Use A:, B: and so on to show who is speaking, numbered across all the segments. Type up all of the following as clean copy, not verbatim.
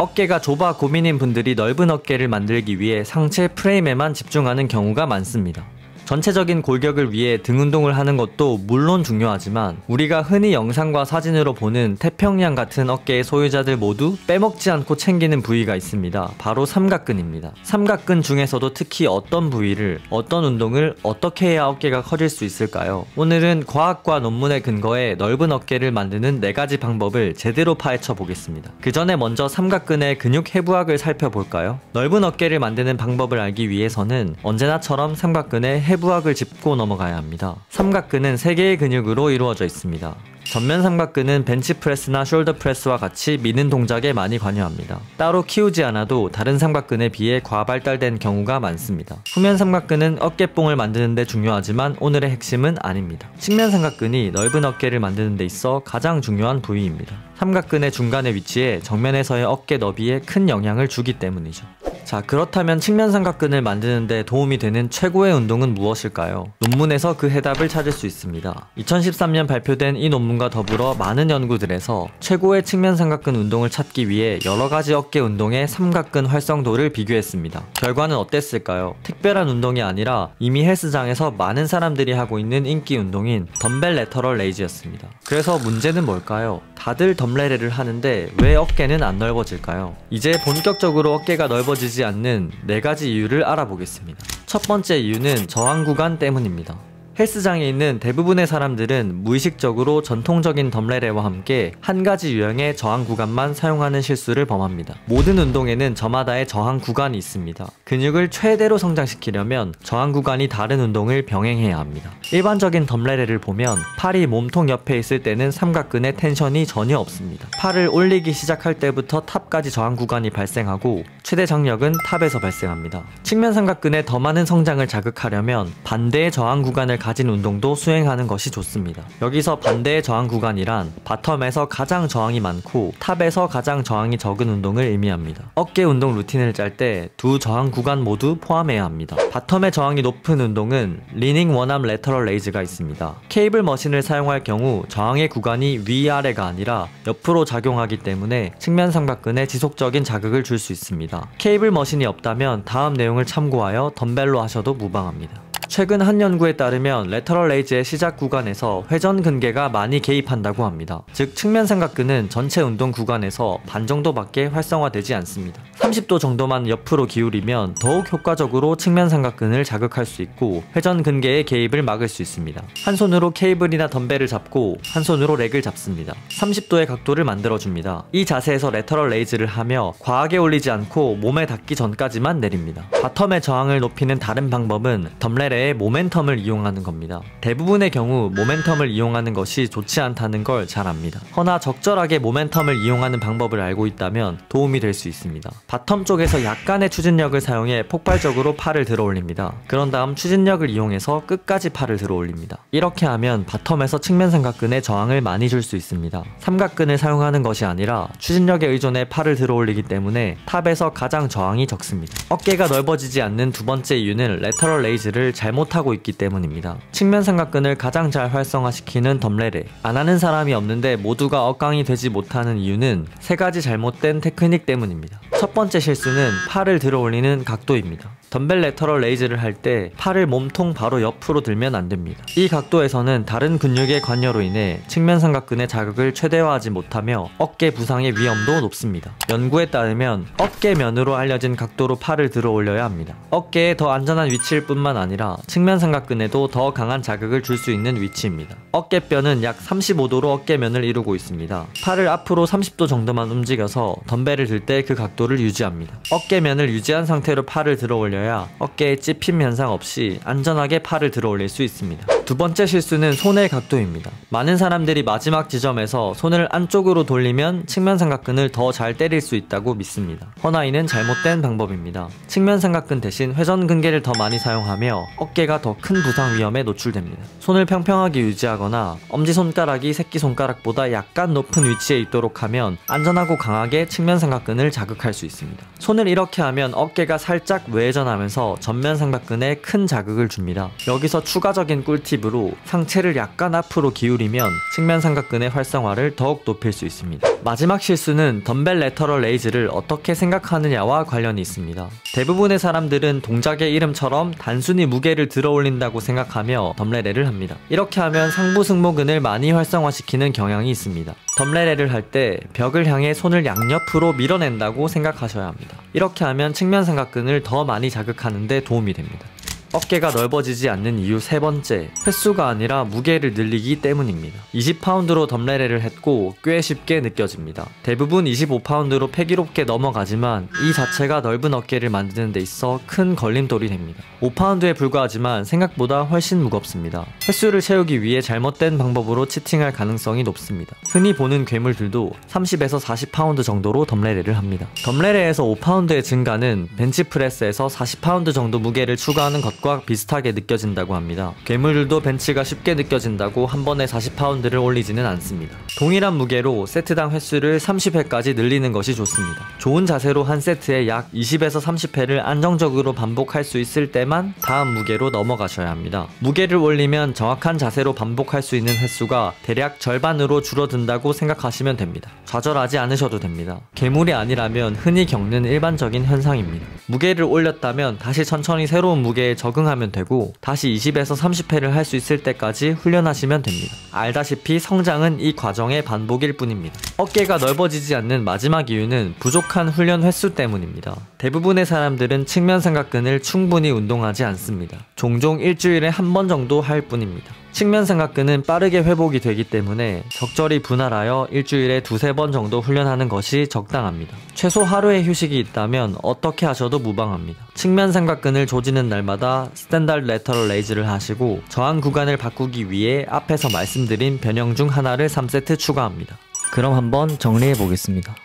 A: 어깨가 좁아 고민인 분들이 넓은 어깨를 만들기 위해 상체 프레임에만 집중하는 경우가 많습니다. 전체적인 골격을 위해 등 운동을 하는 것도 물론 중요하지만 우리가 흔히 영상과 사진으로 보는 태평양 같은 어깨의 소유자들 모두 빼먹지 않고 챙기는 부위가 있습니다. 바로 삼각근입니다. 삼각근 중에서도 특히 어떤 부위를, 어떤 운동을 어떻게 해야 어깨가 커질 수 있을까요? 오늘은 과학과 논문에 근거해 넓은 어깨를 만드는 4가지 방법을 제대로 파헤쳐 보겠습니다. 그 전에 먼저 삼각근의 근육 해부학을 살펴볼까요? 넓은 어깨를 만드는 방법을 알기 위해서는 언제나처럼 삼각근의 해부학을 짚고 넘어가야 합니다. 삼각근은 3개의 근육으로 이루어져 있습니다. 전면 삼각근은 벤치프레스나 숄더프레스와 같이 미는 동작에 많이 관여합니다. 따로 키우지 않아도 다른 삼각근에 비해 과발달된 경우가 많습니다. 후면 삼각근은 어깨뽕을 만드는 데 중요하지만 오늘의 핵심은 아닙니다. 측면 삼각근이 넓은 어깨를 만드는 데 있어 가장 중요한 부위입니다. 삼각근의 중간에 위치해 정면에서의 어깨 너비에 큰 영향을 주기 때문이죠. 자, 그렇다면 측면 삼각근을 만드는 데 도움이 되는 최고의 운동은 무엇일까요? 논문에서 그 해답을 찾을 수 있습니다. 2013년 발표된 이 논문과 더불어 많은 연구들에서 최고의 측면 삼각근 운동을 찾기 위해 여러가지 어깨 운동의 삼각근 활성도를 비교했습니다. 결과는 어땠을까요? 특별한 운동이 아니라 이미 헬스장에서 많은 사람들이 하고 있는 인기 운동인 덤벨 레터럴 레이즈였습니다. 그래서 문제는 뭘까요? 다들 덤레레를 하는데 왜 어깨는 안 넓어질까요? 이제 본격적으로 어깨가 넓어지지 않는 4가지 이유를 알아보겠습니다. 첫 번째 이유는 저항 구간 때문입니다. 헬스장에 있는 대부분의 사람들은 무의식적으로 전통적인 덤레레와 함께 한 가지 유형의 저항 구간만 사용하는 실수를 범합니다. 모든 운동에는 저마다의 저항 구간이 있습니다. 근육을 최대로 성장시키려면 저항 구간이 다른 운동을 병행해야 합니다. 일반적인 덤레레를 보면 팔이 몸통 옆에 있을 때는 삼각근에 텐션이 전혀 없습니다. 팔을 올리기 시작할 때부터 탑까지 저항 구간이 발생하고 최대 장력은 탑에서 발생합니다. 측면 삼각근의 더 많은 성장을 자극하려면 반대의 저항 구간을 가진 운동도 수행하는 것이 좋습니다. 여기서 반대의 저항 구간이란 바텀에서 가장 저항이 많고 탑에서 가장 저항이 적은 운동을 의미합니다. 어깨 운동 루틴을 짤 때 두 저항 구간 모두 포함해야 합니다. 바텀의 저항이 높은 운동은 리닝 원암 레터럴 레이즈가 있습니다. 케이블 머신을 사용할 경우 저항의 구간이 위아래가 아니라 옆으로 작용하기 때문에 측면 삼각근에 지속적인 자극을 줄 수 있습니다. 케이블 머신이 없다면 다음 내용을 참고하여 덤벨로 하셔도 무방합니다. 최근 한 연구에 따르면 레터럴 레이즈의 시작 구간에서 회전 근개가 많이 개입한다고 합니다. 즉 측면 삼각근은 전체 운동 구간에서 반 정도밖에 활성화되지 않습니다. 30도 정도만 옆으로 기울이면 더욱 효과적으로 측면 삼각근을 자극할 수 있고 회전 근개의 개입을 막을 수 있습니다. 한 손으로 케이블이나 덤벨을 잡고 한 손으로 렉을 잡습니다. 30도의 각도를 만들어줍니다. 이 자세에서 레터럴 레이즈를 하며 과하게 올리지 않고 몸에 닿기 전까지만 내립니다. 바텀의 저항을 높이는 다른 방법은 덤레레의 모멘텀을 이용하는 겁니다. 대부분의 경우 모멘텀을 이용하는 것이 좋지 않다는 걸 잘 압니다. 허나 적절하게 모멘텀을 이용하는 방법을 알고 있다면 도움이 될 수 있습니다. 바텀 쪽에서 약간의 추진력을 사용해 폭발적으로 팔을 들어 올립니다. 그런 다음 추진력을 이용해서 끝까지 팔을 들어 올립니다. 이렇게 하면 바텀에서 측면 삼각근에 저항을 많이 줄 수 있습니다. 삼각근을 사용하는 것이 아니라 추진력에 의존해 팔을 들어 올리기 때문에 탑에서 가장 저항이 적습니다. 어깨가 넓어지지 않는 두 번째 이유는 레터럴 레이즈를 잘못하고 있기 때문입니다. 측면 삼각근을 가장 잘 활성화시키는 덤레레, 안 하는 사람이 없는데 모두가 억강이 되지 못하는 이유는 3가지 잘못된 테크닉 때문입니다. 첫 번째 실수는 팔을 들어 올리는 각도입니다. 덤벨 레터럴 레이즈를 할 때 팔을 몸통 바로 옆으로 들면 안 됩니다. 이 각도에서는 다른 근육의 관여로 인해 측면 삼각근의 자극을 최대화하지 못하며 어깨 부상의 위험도 높습니다. 연구에 따르면 어깨면으로 알려진 각도로 팔을 들어 올려야 합니다. 어깨에 더 안전한 위치일 뿐만 아니라 측면 삼각근에도 더 강한 자극을 줄 수 있는 위치입니다. 어깨뼈는 약 35도로 어깨면을 이루고 있습니다. 팔을 앞으로 30도 정도만 움직여서 덤벨을 들 때 그 각도를 유지합니다. 어깨면을 유지한 상태로 팔을 들어 올려야 어깨에 찝힘 현상 없이 안전하게 팔을 들어 올릴 수 있습니다. 두 번째 실수는 손의 각도입니다. 많은 사람들이 마지막 지점에서 손을 안쪽으로 돌리면 측면 삼각근을 더 잘 때릴 수 있다고 믿습니다. 허나 이는 잘못된 방법입니다. 측면 삼각근 대신 회전 근개를 더 많이 사용하며 어깨가 더 큰 부상 위험에 노출됩니다. 손을 평평하게 유지하고 한다거나 엄지손가락이 새끼손가락보다 약간 높은 위치에 있도록 하면 안전하고 강하게 측면 삼각근을 자극할 수 있습니다. 손을 이렇게 하면 어깨가 살짝 외전하면서 전면 삼각근에 큰 자극을 줍니다. 여기서 추가적인 꿀팁으로 상체를 약간 앞으로 기울이면 측면 삼각근의 활성화를 더욱 높일 수 있습니다. 마지막 실수는 덤벨 레터럴 레이즈를 어떻게 생각하느냐와 관련이 있습니다. 대부분의 사람들은 동작의 이름처럼 단순히 무게를 들어 올린다고 생각하며 덤레레를 합니다. 이렇게 하면 상부 승모근을 많이 활성화시키는 경향이 있습니다. 덤레레를 할 때 벽을 향해 손을 양옆으로 밀어낸다고 생각하셔야 합니다. 이렇게 하면 측면 삼각근을 더 많이 자극하는 데 도움이 됩니다. 어깨가 넓어지지 않는 이유 세 번째, 횟수가 아니라 무게를 늘리기 때문입니다. 20파운드로 덤레레를 했고 꽤 쉽게 느껴집니다. 대부분 25파운드로 패기롭게 넘어가지만 이 자체가 넓은 어깨를 만드는 데 있어 큰 걸림돌이 됩니다. 5파운드에 불과하지만 생각보다 훨씬 무겁습니다. 횟수를 채우기 위해 잘못된 방법으로 치팅할 가능성이 높습니다. 흔히 보는 괴물들도 30에서 40파운드 정도로 덤레레를 합니다. 덤레레에서 5파운드의 증가는 벤치프레스에서 40파운드 정도 무게를 추가하는 것 과 비슷하게 느껴진다고 합니다. 괴물들도 벤치가 쉽게 느껴진다고 한 번에 40파운드를 올리지는 않습니다. 동일한 무게로 세트당 횟수를 30회까지 늘리는 것이 좋습니다. 좋은 자세로 한 세트에 약 20에서 30회를 안정적으로 반복할 수 있을 때만 다음 무게로 넘어가셔야 합니다. 무게를 올리면 정확한 자세로 반복할 수 있는 횟수가 대략 절반으로 줄어든다고 생각하시면 됩니다. 좌절하지 않으셔도 됩니다. 괴물이 아니라면 흔히 겪는 일반적인 현상입니다. 무게를 올렸다면 다시 천천히 새로운 무게에 적응하면 되고 다시 20에서 30회를 할 수 있을 때까지 훈련하시면 됩니다. 알다시피 성장은 이 과정의 반복일 뿐입니다. 어깨가 넓어지지 않는 마지막 이유는 부족한 훈련 횟수 때문입니다. 대부분의 사람들은 측면 삼각근을 충분히 운동하지 않습니다. 종종 일주일에 한 번 정도 할 뿐입니다. 측면 삼각근은 빠르게 회복이 되기 때문에 적절히 분할하여 일주일에 두세 번 정도 훈련하는 것이 적당합니다. 최소 하루의 휴식이 있다면 어떻게 하셔도 무방합니다. 측면 삼각근을 조지는 날마다 스탠다드 레터럴 레이즈를 하시고 저항 구간을 바꾸기 위해 앞에서 말씀드린 변형 중 하나를 3세트 추가합니다. 그럼 한번 정리해 보겠습니다.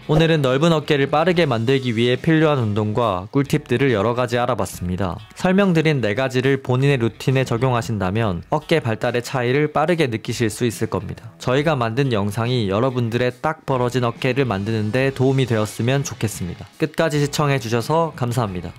A: 오늘은 넓은 어깨를 빠르게 만들기 위해 필요한 운동과 꿀팁들을 여러가지 알아봤습니다. 설명드린 4가지를 본인의 루틴에 적용하신다면 어깨 발달의 차이를 빠르게 느끼실 수 있을 겁니다. 저희가 만든 영상이 여러분들의 딱 벌어진 어깨를 만드는 데 도움이 되었으면 좋겠습니다. 끝까지 시청해주셔서 감사합니다.